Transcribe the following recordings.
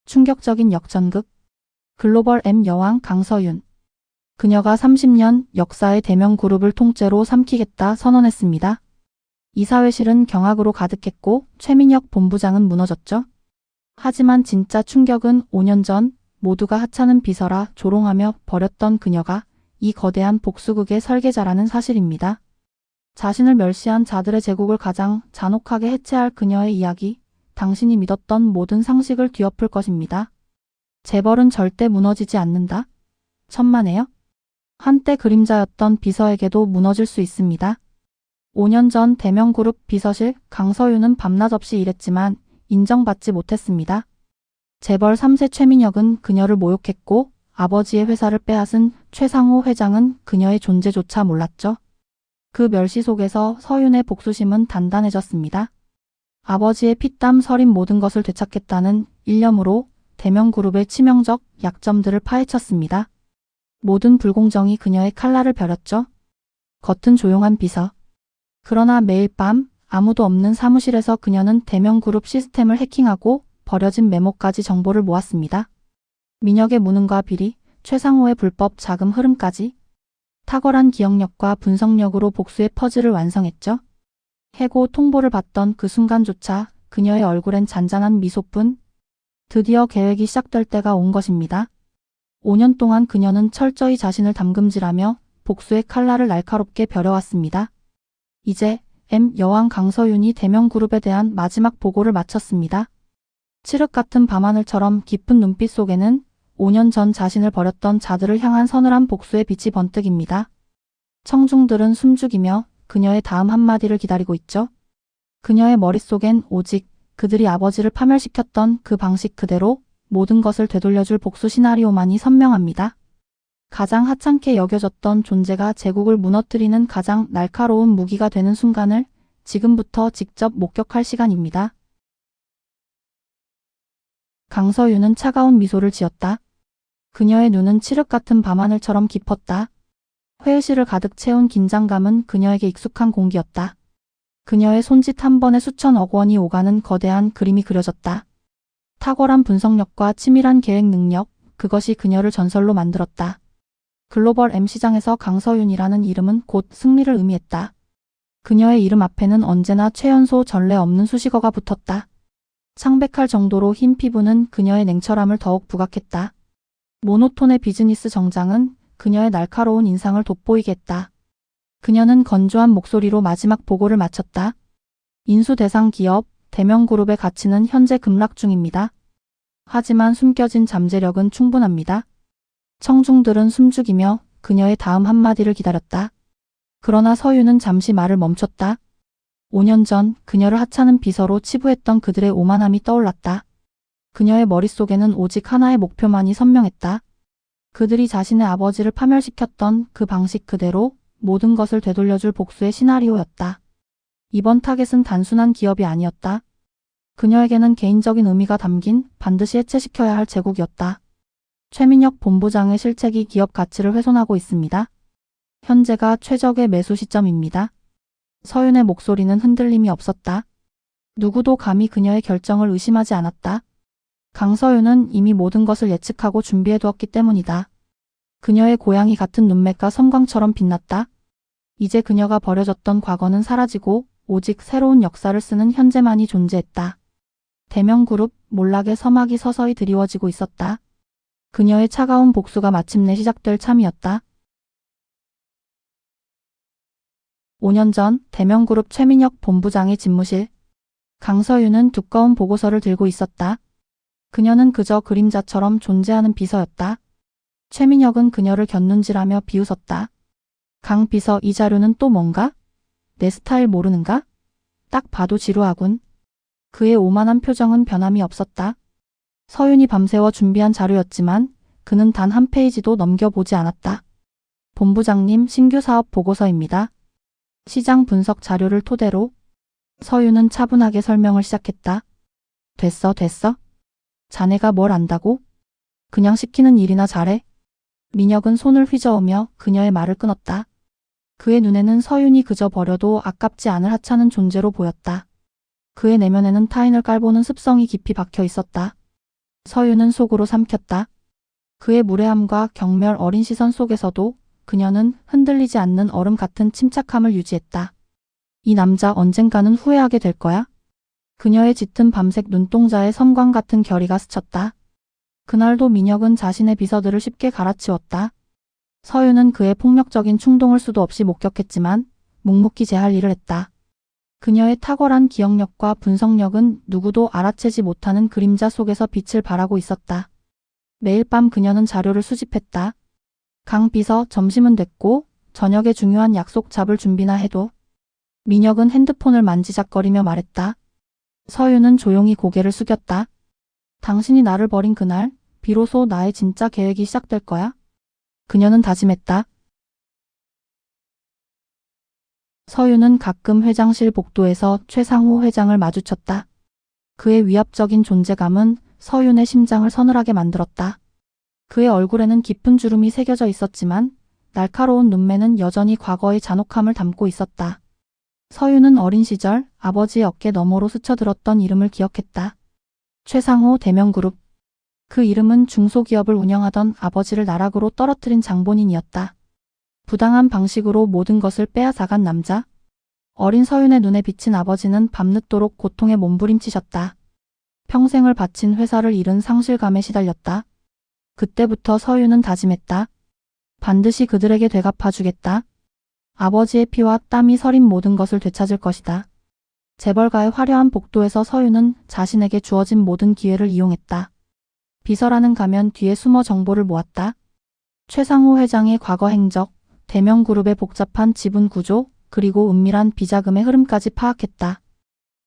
충격적인 역전극. 글로벌 M 여왕 강서윤. 그녀가 30년 역사의 대명 그룹을 통째로 삼키겠다 선언했습니다. 이사회실은 경악으로 가득했고 최민혁 본부장은 무너졌죠. 하지만 진짜 충격은 5년 전 모두가 하찮은 비서라 조롱하며 버렸던 그녀가 이 거대한 복수극의 설계자라는 사실입니다. 자신을 멸시한 자들의 제국을 가장 잔혹하게 해체할 그녀의 이야기, 당신이 믿었던 모든 상식을 뒤엎을 것입니다. 재벌은 절대 무너지지 않는다. 천만에요. 한때 그림자였던 비서에게도 무너질 수 있습니다. 5년 전 대명그룹 비서실 강서윤은 밤낮 없이 일했지만 인정받지 못했습니다. 재벌 3세 최민혁은 그녀를 모욕했고 아버지의 회사를 빼앗은 최상호 회장은 그녀의 존재조차 몰랐죠. 그 멸시 속에서 서윤의 복수심은 단단해졌습니다. 아버지의 피땀 서린 모든 것을 되찾겠다는 일념으로 대명그룹의 치명적 약점들을 파헤쳤습니다. 모든 불공정이 그녀의 칼날을 벼렸죠. 겉은 조용한 비서. 그러나 매일 밤 아무도 없는 사무실에서 그녀는 대명그룹 시스템을 해킹하고 버려진 메모까지 정보를 모았습니다. 민혁의 무능과 비리, 최상호의 불법 자금 흐름까지. 탁월한 기억력과 분석력으로 복수의 퍼즐을 완성했죠. 해고 통보를 받던 그 순간조차 그녀의 얼굴엔 잔잔한 미소뿐. 드디어 계획이 시작될 때가 온 것입니다. 5년 동안 그녀는 철저히 자신을 담금질하며 복수의 칼날을 날카롭게 벼려왔습니다. 이제 M 여왕 강서윤이 대명그룹에 대한 마지막 보고를 마쳤습니다. 칠흑 같은 밤하늘처럼 깊은 눈빛 속에는 5년 전 자신을 버렸던 자들을 향한 서늘한 복수의 빛이 번뜩입니다. 청중들은 숨죽이며 그녀의 다음 한마디를 기다리고 있죠. 그녀의 머릿속엔 오직 그들이 아버지를 파멸시켰던 그 방식 그대로 모든 것을 되돌려줄 복수 시나리오만이 선명합니다. 가장 하찮게 여겨졌던 존재가 제국을 무너뜨리는 가장 날카로운 무기가 되는 순간을 지금부터 직접 목격할 시간입니다. 강서윤은 차가운 미소를 지었다. 그녀의 눈은 칠흑 같은 밤하늘처럼 깊었다. 회의실을 가득 채운 긴장감은 그녀에게 익숙한 공기였다. 그녀의 손짓 한 번에 수천억 원이 오가는 거대한 그림이 그려졌다. 탁월한 분석력과 치밀한 계획 능력, 그것이 그녀를 전설로 만들었다. 글로벌 M 시장에서 강서윤이라는 이름은 곧 승리를 의미했다. 그녀의 이름 앞에는 언제나 최연소 전례 없는 수식어가 붙었다. 창백할 정도로 흰 피부는 그녀의 냉철함을 더욱 부각했다. 모노톤의 비즈니스 정장은 그녀의 날카로운 인상을 돋보이게 했다. 그녀는 건조한 목소리로 마지막 보고를 마쳤다. 인수 대상 기업, 대명그룹의 가치는 현재 급락 중입니다. 하지만 숨겨진 잠재력은 충분합니다. 청중들은 숨죽이며 그녀의 다음 한마디를 기다렸다. 그러나 서윤은 잠시 말을 멈췄다. 5년 전 그녀를 하찮은 비서로 치부했던 그들의 오만함이 떠올랐다. 그녀의 머릿속에는 오직 하나의 목표만이 선명했다. 그들이 자신의 아버지를 파멸시켰던 그 방식 그대로 모든 것을 되돌려줄 복수의 시나리오였다. 이번 타겟은 단순한 기업이 아니었다. 그녀에게는 개인적인 의미가 담긴 반드시 해체시켜야 할 제국이었다. 최민혁 본부장의 실책이 기업 가치를 훼손하고 있습니다. 현재가 최적의 매수 시점입니다. 서윤의 목소리는 흔들림이 없었다. 누구도 감히 그녀의 결정을 의심하지 않았다. 강서윤은 이미 모든 것을 예측하고 준비해두었기 때문이다. 그녀의 고양이 같은 눈매가 섬광처럼 빛났다. 이제 그녀가 버려졌던 과거는 사라지고 오직 새로운 역사를 쓰는 현재만이 존재했다. 대명그룹 몰락의 서막이 서서히 드리워지고 있었다. 그녀의 차가운 복수가 마침내 시작될 참이었다. 5년 전 대명그룹 최민혁 본부장의 집무실. 강서윤은 두꺼운 보고서를 들고 있었다. 그녀는 그저 그림자처럼 존재하는 비서였다. 최민혁은 그녀를 곁눈질하며 비웃었다. 강 비서, 이 자료는 또 뭔가? 내 스타일 모르는가? 딱 봐도 지루하군. 그의 오만한 표정은 변함이 없었다. 서윤이 밤새워 준비한 자료였지만 그는 단 한 페이지도 넘겨보지 않았다. 본부장님, 신규 사업 보고서입니다. 시장 분석 자료를 토대로. 서윤은 차분하게 설명을 시작했다. 됐어. 자네가 뭘 안다고? 그냥 시키는 일이나 잘해. 민혁은 손을 휘저으며 그녀의 말을 끊었다. 그의 눈에는 서윤이 그저 버려도 아깝지 않을 하찮은 존재로 보였다. 그의 내면에는 타인을 깔보는 습성이 깊이 박혀 있었다. 서윤은 속으로 삼켰다. 그의 무례함과 경멸 어린 시선 속에서도 그녀는 흔들리지 않는 얼음 같은 침착함을 유지했다. 이 남자 언젠가는 후회하게 될 거야? 그녀의 짙은 밤색 눈동자에 섬광 같은 결의가 스쳤다. 그날도 민혁은 자신의 비서들을 쉽게 갈아치웠다. 서윤은 그의 폭력적인 충동을 수도 없이 목격했지만 묵묵히 제할 일을 했다. 그녀의 탁월한 기억력과 분석력은 누구도 알아채지 못하는 그림자 속에서 빛을 발하고 있었다. 매일 밤 그녀는 자료를 수집했다. 강 비서, 점심은 됐고 저녁에 중요한 약속 잡을 준비나 해도. 민혁은 핸드폰을 만지작거리며 말했다. 서윤은 조용히 고개를 숙였다. 당신이 나를 버린 그날 비로소 나의 진짜 계획이 시작될 거야. 그녀는 다짐했다. 서윤은 가끔 회장실 복도에서 최상호 회장을 마주쳤다. 그의 위압적인 존재감은 서윤의 심장을 서늘하게 만들었다. 그의 얼굴에는 깊은 주름이 새겨져 있었지만 날카로운 눈매는 여전히 과거의 잔혹함을 담고 있었다. 서윤은 어린 시절 아버지의 어깨 너머로 스쳐들었던 이름을 기억했다. 최상호 대명그룹. 그 이름은 중소기업을 운영하던 아버지를 나락으로 떨어뜨린 장본인이었다. 부당한 방식으로 모든 것을 빼앗아간 남자. 어린 서윤의 눈에 비친 아버지는 밤늦도록 고통에 몸부림치셨다. 평생을 바친 회사를 잃은 상실감에 시달렸다. 그때부터 서윤은 다짐했다. 반드시 그들에게 되갚아주겠다. 아버지의 피와 땀이 서린 모든 것을 되찾을 것이다. 재벌가의 화려한 복도에서 서윤은 자신에게 주어진 모든 기회를 이용했다. 비서라는 가면 뒤에 숨어 정보를 모았다. 최상호 회장의 과거 행적, 대명그룹의 복잡한 지분 구조, 그리고 은밀한 비자금의 흐름까지 파악했다.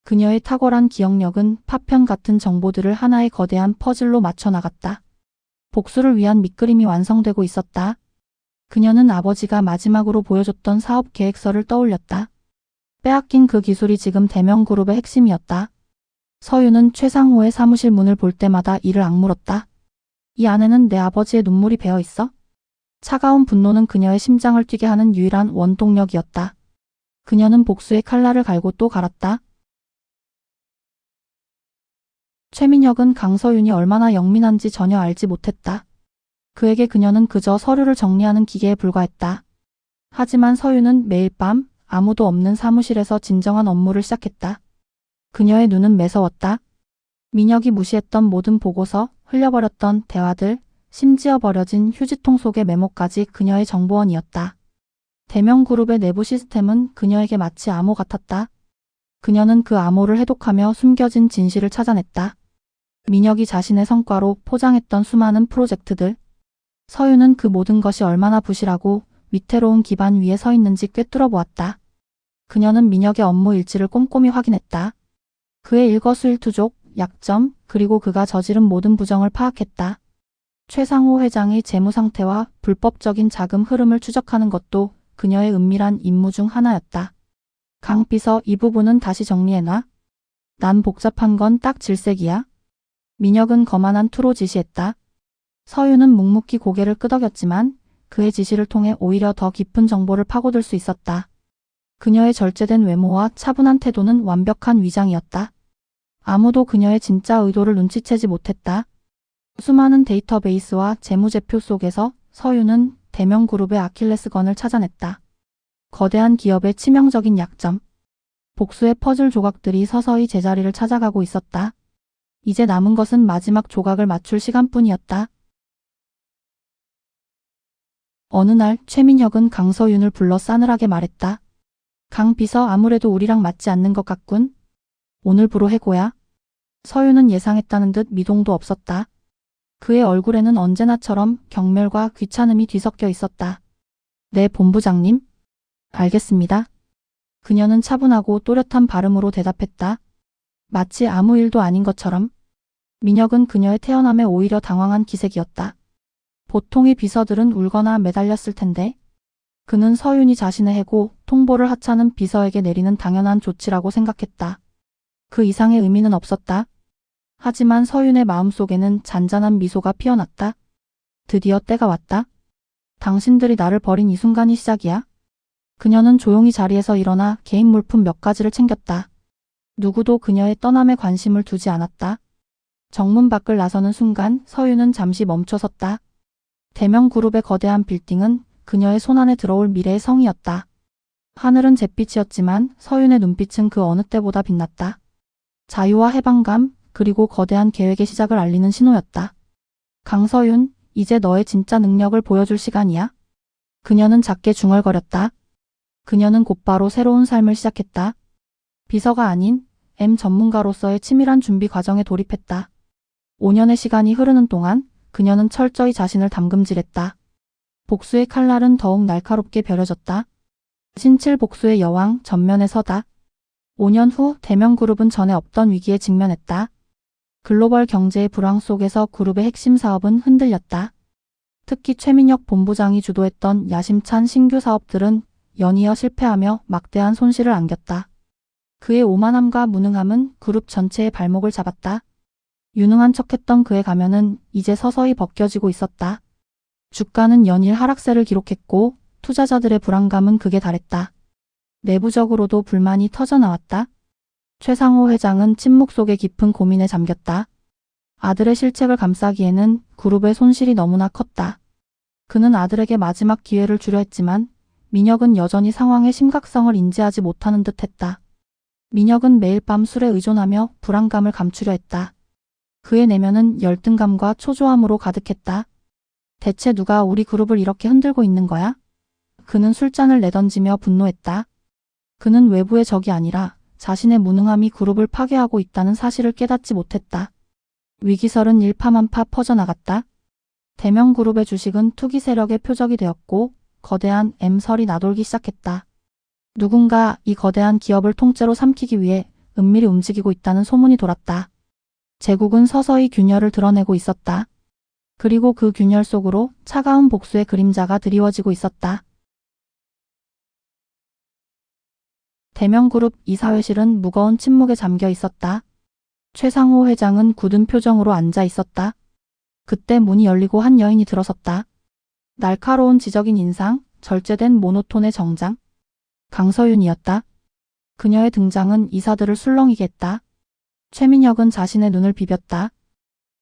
그녀의 탁월한 기억력은 파편 같은 정보들을 하나의 거대한 퍼즐로 맞춰 나갔다. 복수를 위한 밑그림이 완성되고 있었다. 그녀는 아버지가 마지막으로 보여줬던 사업 계획서를 떠올렸다. 빼앗긴 그 기술이 지금 대명그룹의 핵심이었다. 서윤은 최상호의 사무실 문을 볼 때마다 이를 악물었다. 이 안에는 내 아버지의 눈물이 배어 있어? 차가운 분노는 그녀의 심장을 뛰게 하는 유일한 원동력이었다. 그녀는 복수의 칼날을 갈고 또 갈았다. 최민혁은 강서윤이 얼마나 영민한지 전혀 알지 못했다. 그에게 그녀는 그저 서류를 정리하는 기계에 불과했다. 하지만 서윤은 매일 밤 아무도 없는 사무실에서 진정한 업무를 시작했다. 그녀의 눈은 매서웠다. 민혁이 무시했던 모든 보고서, 흘려버렸던 대화들, 심지어 버려진 휴지통 속의 메모까지 그녀의 정보원이었다. 대명그룹의 내부 시스템은 그녀에게 마치 암호 같았다. 그녀는 그 암호를 해독하며 숨겨진 진실을 찾아냈다. 민혁이 자신의 성과로 포장했던 수많은 프로젝트들. 서윤은 그 모든 것이 얼마나 부실하고 위태로운 기반 위에 서 있는지 꿰뚫어 보았다. 그녀는 민혁의 업무 일지를 꼼꼼히 확인했다. 그의 일거수일투족, 약점, 그리고 그가 저지른 모든 부정을 파악했다. 최상호 회장의 재무 상태와 불법적인 자금 흐름을 추적하는 것도 그녀의 은밀한 임무 중 하나였다. 강 비서, 이 부분은 다시 정리해놔. 난 복잡한 건 딱 질색이야. 민혁은 거만한 투로 지시했다. 서윤은 묵묵히 고개를 끄덕였지만 그의 지시를 통해 오히려 더 깊은 정보를 파고들 수 있었다. 그녀의 절제된 외모와 차분한 태도는 완벽한 위장이었다. 아무도 그녀의 진짜 의도를 눈치채지 못했다. 수많은 데이터베이스와 재무제표 속에서 서윤은 대명그룹의 아킬레스건을 찾아냈다. 거대한 기업의 치명적인 약점. 복수의 퍼즐 조각들이 서서히 제자리를 찾아가고 있었다. 이제 남은 것은 마지막 조각을 맞출 시간뿐이었다. 어느 날 최민혁은 강서윤을 불러 싸늘하게 말했다. 강 비서, 아무래도 우리랑 맞지 않는 것 같군. 오늘부로 해고야. 서윤은 예상했다는 듯 미동도 없었다. 그의 얼굴에는 언제나처럼 경멸과 귀찮음이 뒤섞여 있었다. 네, 본부장님. 알겠습니다. 그녀는 차분하고 또렷한 발음으로 대답했다. 마치 아무 일도 아닌 것처럼. 민혁은 그녀의 태어남에 오히려 당황한 기색이었다. 보통의 비서들은 울거나 매달렸을 텐데. 그는 서윤이 자신의 해고, 통보를 하찮은 비서에게 내리는 당연한 조치라고 생각했다. 그 이상의 의미는 없었다. 하지만 서윤의 마음속에는 잔잔한 미소가 피어났다. 드디어 때가 왔다. 당신들이 나를 버린 이 순간이 시작이야. 그녀는 조용히 자리에서 일어나 개인 물품 몇 가지를 챙겼다. 누구도 그녀의 떠남에 관심을 두지 않았다. 정문 밖을 나서는 순간 서윤은 잠시 멈춰섰다. 대명그룹의 거대한 빌딩은 그녀의 손안에 들어올 미래의 성이었다. 하늘은 잿빛이었지만 서윤의 눈빛은 그 어느 때보다 빛났다. 자유와 해방감, 그리고 거대한 계획의 시작을 알리는 신호였다. 강서윤, 이제 너의 진짜 능력을 보여줄 시간이야. 그녀는 작게 중얼거렸다. 그녀는 곧바로 새로운 삶을 시작했다. 비서가 아닌 M 전문가로서의 치밀한 준비 과정에 돌입했다. 5년의 시간이 흐르는 동안 그녀는 철저히 자신을 담금질했다. 복수의 칼날은 더욱 날카롭게 벼려졌다. 신칠 복수의 여왕 전면에 서다. 5년 후 대명그룹은 전에 없던 위기에 직면했다. 글로벌 경제의 불황 속에서 그룹의 핵심 사업은 흔들렸다. 특히 최민혁 본부장이 주도했던 야심찬 신규 사업들은 연이어 실패하며 막대한 손실을 안겼다. 그의 오만함과 무능함은 그룹 전체의 발목을 잡았다. 유능한 척했던 그의 가면은 이제 서서히 벗겨지고 있었다. 주가는 연일 하락세를 기록했고 투자자들의 불안감은 극에 달했다. 내부적으로도 불만이 터져나왔다. 최상호 회장은 침묵 속의 깊은 고민에 잠겼다. 아들의 실책을 감싸기에는 그룹의 손실이 너무나 컸다. 그는 아들에게 마지막 기회를 주려 했지만 민혁은 여전히 상황의 심각성을 인지하지 못하는 듯 했다. 민혁은 매일 밤 술에 의존하며 불안감을 감추려 했다. 그의 내면은 열등감과 초조함으로 가득했다. 대체 누가 우리 그룹을 이렇게 흔들고 있는 거야? 그는 술잔을 내던지며 분노했다. 그는 외부의 적이 아니라 자신의 무능함이 그룹을 파괴하고 있다는 사실을 깨닫지 못했다. 위기설은 일파만파 퍼져나갔다. 대명그룹의 주식은 투기 세력의 표적이 되었고 거대한 M설이 나돌기 시작했다. 누군가 이 거대한 기업을 통째로 삼키기 위해 은밀히 움직이고 있다는 소문이 돌았다. 제국은 서서히 균열을 드러내고 있었다. 그리고 그 균열 속으로 차가운 복수의 그림자가 드리워지고 있었다. 대명그룹 이사회실은 무거운 침묵에 잠겨 있었다. 최상호 회장은 굳은 표정으로 앉아 있었다. 그때 문이 열리고 한 여인이 들어섰다. 날카로운 지적인 인상, 절제된 모노톤의 정장. 강서윤이었다. 그녀의 등장은 이사들을 술렁이게 했다. 최민혁은 자신의 눈을 비볐다.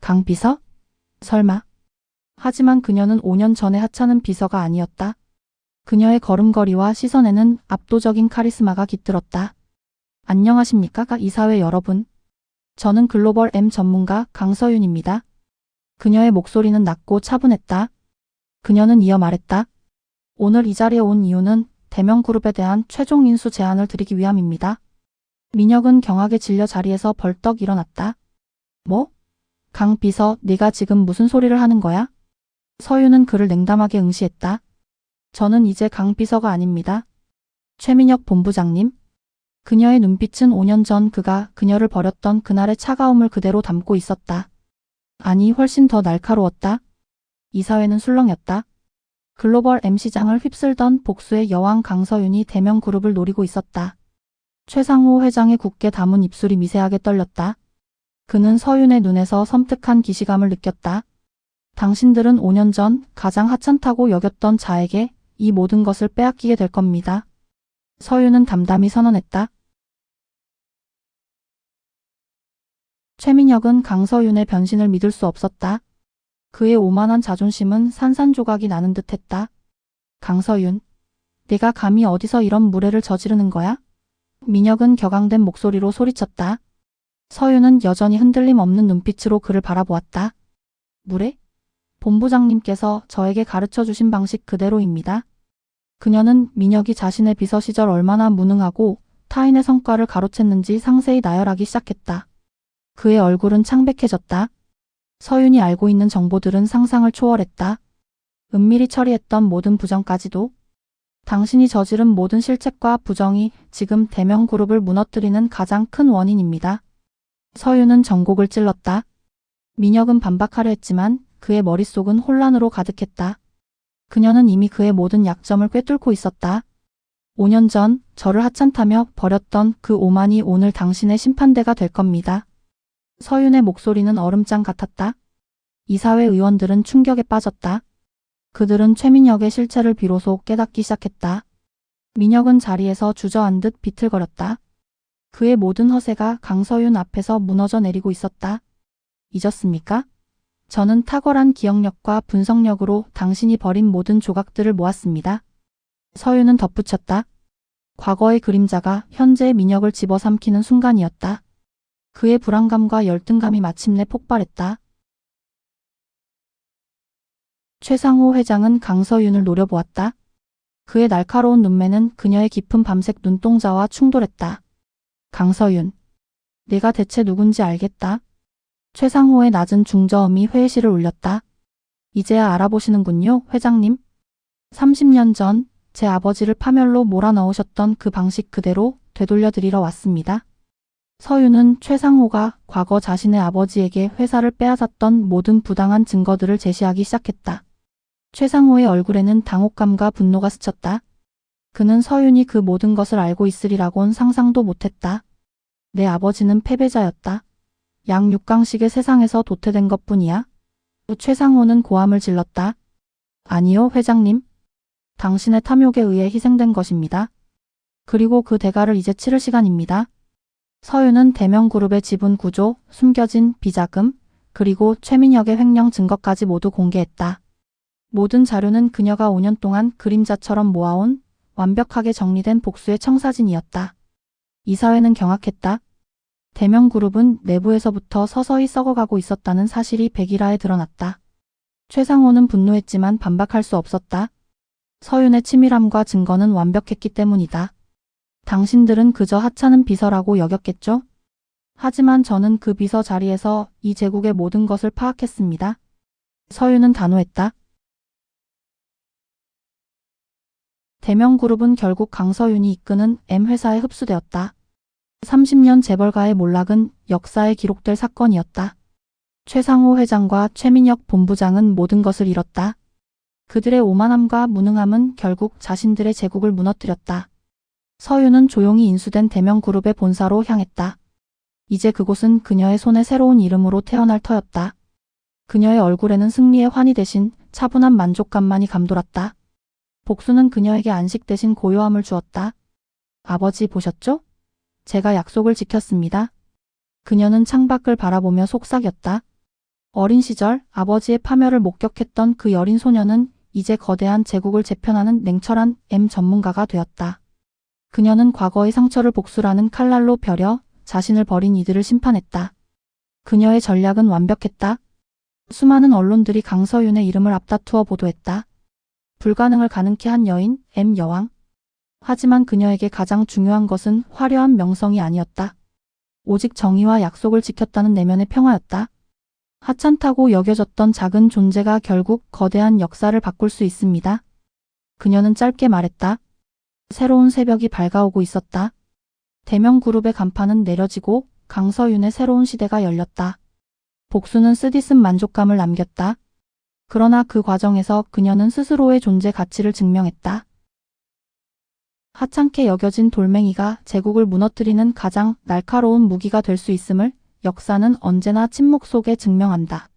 강 비서? 설마. 하지만 그녀는 5년 전에 하찮은 비서가 아니었다. 그녀의 걸음걸이와 시선에는 압도적인 카리스마가 깃들었다. 안녕하십니까, 이사회 여러분. 저는 글로벌 M 전문가 강서윤입니다. 그녀의 목소리는 낮고 차분했다. 그녀는 이어 말했다. 오늘 이 자리에 온 이유는 대명그룹에 대한 최종 인수 제안을 드리기 위함입니다. 민혁은 경악에 질려 자리에서 벌떡 일어났다. 뭐? 강 비서, 네가 지금 무슨 소리를 하는 거야? 서윤은 그를 냉담하게 응시했다. 저는 이제 강 비서가 아닙니다. 최민혁 본부장님. 그녀의 눈빛은 5년 전 그가 그녀를 버렸던 그날의 차가움을 그대로 담고 있었다. 아니, 훨씬 더 날카로웠다. 이사회는 술렁였다. 글로벌 M 시장을 휩쓸던 복수의 여왕 강서윤이 대명그룹을 노리고 있었다. 최상호 회장의 굳게 담은 입술이 미세하게 떨렸다. 그는 서윤의 눈에서 섬뜩한 기시감을 느꼈다. 당신들은 5년 전 가장 하찮다고 여겼던 자에게 이 모든 것을 빼앗기게 될 겁니다. 서윤은 담담히 선언했다. 최민혁은 강서윤의 변신을 믿을 수 없었다. 그의 오만한 자존심은 산산조각이 나는 듯했다. 강서윤, 네가 감히 어디서 이런 무례를 저지르는 거야? 민혁은 격앙된 목소리로 소리쳤다. 서윤은 여전히 흔들림 없는 눈빛으로 그를 바라보았다. 무례? 본부장님께서 저에게 가르쳐주신 방식 그대로입니다. 그녀는 민혁이 자신의 비서 시절 얼마나 무능하고 타인의 성과를 가로챘는지 상세히 나열하기 시작했다. 그의 얼굴은 창백해졌다. 서윤이 알고 있는 정보들은 상상을 초월했다. 은밀히 처리했던 모든 부정까지도. 당신이 저지른 모든 실책과 부정이 지금 대명그룹을 무너뜨리는 가장 큰 원인입니다. 서윤은 전곡을 찔렀다. 민혁은 반박하려 했지만 그의 머릿속은 혼란으로 가득했다. 그녀는 이미 그의 모든 약점을 꿰뚫고 있었다. 5년 전 저를 하찮다며 버렸던 그 오만이 오늘 당신의 심판대가 될 겁니다. 서윤의 목소리는 얼음장 같았다. 이사회 의원들은 충격에 빠졌다. 그들은 최민혁의 실체를 비로소 깨닫기 시작했다. 민혁은 자리에서 주저앉듯 비틀거렸다. 그의 모든 허세가 강서윤 앞에서 무너져 내리고 있었다. 잊었습니까? 저는 탁월한 기억력과 분석력으로 당신이 버린 모든 조각들을 모았습니다. 서윤은 덧붙였다. 과거의 그림자가 현재의 민혁을 집어삼키는 순간이었다. 그의 불안감과 열등감이 마침내 폭발했다. 최상호 회장은 강서윤을 노려보았다. 그의 날카로운 눈매는 그녀의 깊은 밤색 눈동자와 충돌했다. 강서윤. 내가 대체 누군지 알겠다. 최상호의 낮은 중저음이 회의실을 울렸다. 이제야 알아보시는군요, 회장님. 30년 전 제 아버지를 파멸로 몰아넣으셨던 그 방식 그대로 되돌려드리러 왔습니다. 서윤은 최상호가 과거 자신의 아버지에게 회사를 빼앗았던 모든 부당한 증거들을 제시하기 시작했다. 최상호의 얼굴에는 당혹감과 분노가 스쳤다. 그는 서윤이 그 모든 것을 알고 있으리라곤 상상도 못했다. 내 아버지는 패배자였다. 양육강식의 세상에서 도태된 것뿐이야. 최상호는 고함을 질렀다. 아니요, 회장님. 당신의 탐욕에 의해 희생된 것입니다. 그리고 그 대가를 이제 치를 시간입니다. 서윤은 대명그룹의 지분 구조, 숨겨진 비자금, 그리고 최민혁의 횡령 증거까지 모두 공개했다. 모든 자료는 그녀가 5년 동안 그림자처럼 모아온 완벽하게 정리된 복수의 청사진이었다. 이사회는 경악했다. 대명그룹은 내부에서부터 서서히 썩어가고 있었다는 사실이 백일하에 드러났다. 최상호는 분노했지만 반박할 수 없었다. 서윤의 치밀함과 증거는 완벽했기 때문이다. 당신들은 그저 하찮은 비서라고 여겼겠죠? 하지만 저는 그 비서 자리에서 이 제국의 모든 것을 파악했습니다. 서윤은 단호했다. 대명그룹은 결국 강서윤이 이끄는 M회사에 흡수되었다. 30년 재벌가의 몰락은 역사에 기록될 사건이었다. 최상호 회장과 최민혁 본부장은 모든 것을 잃었다. 그들의 오만함과 무능함은 결국 자신들의 제국을 무너뜨렸다. 서윤은 조용히 인수된 대명그룹의 본사로 향했다. 이제 그곳은 그녀의 손에 새로운 이름으로 태어날 터였다. 그녀의 얼굴에는 승리의 환희 대신 차분한 만족감만이 감돌았다. 복수는 그녀에게 안식 대신 고요함을 주었다. 아버지 보셨죠? 제가 약속을 지켰습니다. 그녀는 창밖을 바라보며 속삭였다. 어린 시절 아버지의 파멸을 목격했던 그 여린 소녀는 이제 거대한 제국을 재편하는 냉철한 M 전문가가 되었다. 그녀는 과거의 상처를 복수라는 칼날로 벼려 자신을 버린 이들을 심판했다. 그녀의 전략은 완벽했다. 수많은 언론들이 강서윤의 이름을 앞다투어 보도했다. 불가능을 가능케 한 여인 M 여왕. 하지만 그녀에게 가장 중요한 것은 화려한 명성이 아니었다. 오직 정의와 약속을 지켰다는 내면의 평화였다. 하찮다고 여겨졌던 작은 존재가 결국 거대한 역사를 바꿀 수 있습니다. 그녀는 짧게 말했다. 새로운 새벽이 밝아오고 있었다. 대명그룹의 간판은 내려지고 강서윤의 새로운 시대가 열렸다. 복수는 쓰디쓴 만족감을 남겼다. 그러나 그 과정에서 그녀는 스스로의 존재 가치를 증명했다. 하찮게 여겨진 돌멩이가 제국을 무너뜨리는 가장 날카로운 무기가 될 수 있음을 역사는 언제나 침묵 속에 증명한다.